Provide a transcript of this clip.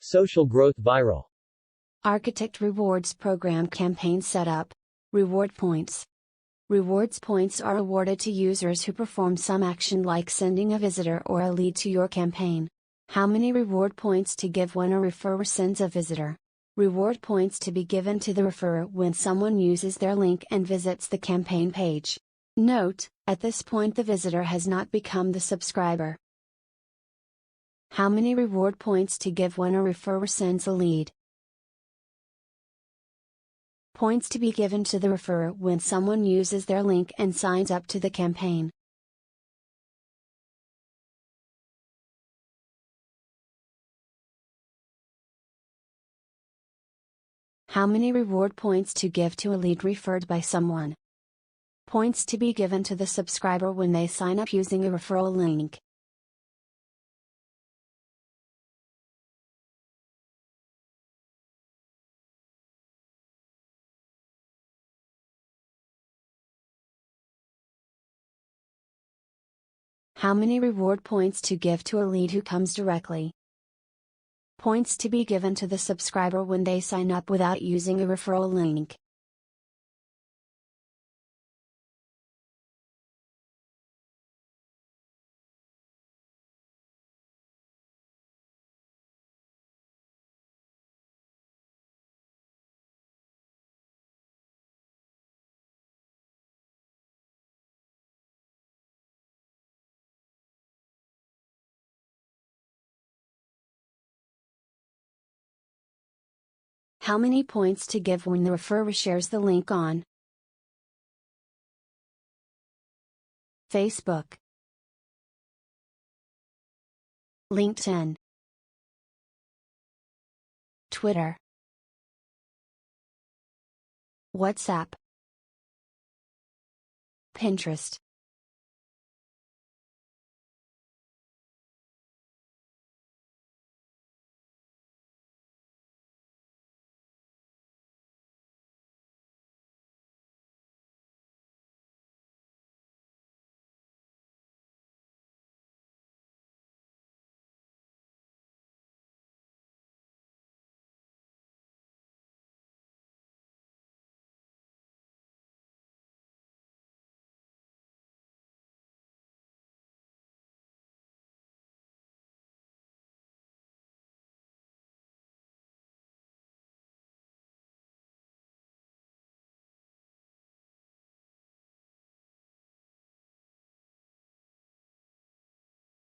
Social growth viral. Architect rewards program campaign setup. Reward points. Rewards points are awarded to users who perform some action like sending a visitor or a lead to your campaign. How many reward points to give when a referrer sends a visitor? Reward points to be given to the referrer when someone uses their link and visits the campaign page. Note, at this point the visitor has not become the subscriber. How many reward points to give when a referrer sends a lead? Points to be given to the referrer when someone uses their link and signs up to the campaign. How many reward points to give to a lead referred by someone? Points to be given to the subscriber when they sign up using a referral link. How many reward points to give to a lead who comes directly? Points to be given to the subscriber when they sign up without using a referral link. How many points to give when the referrer shares the link on Facebook, LinkedIn, Twitter, WhatsApp, Pinterest.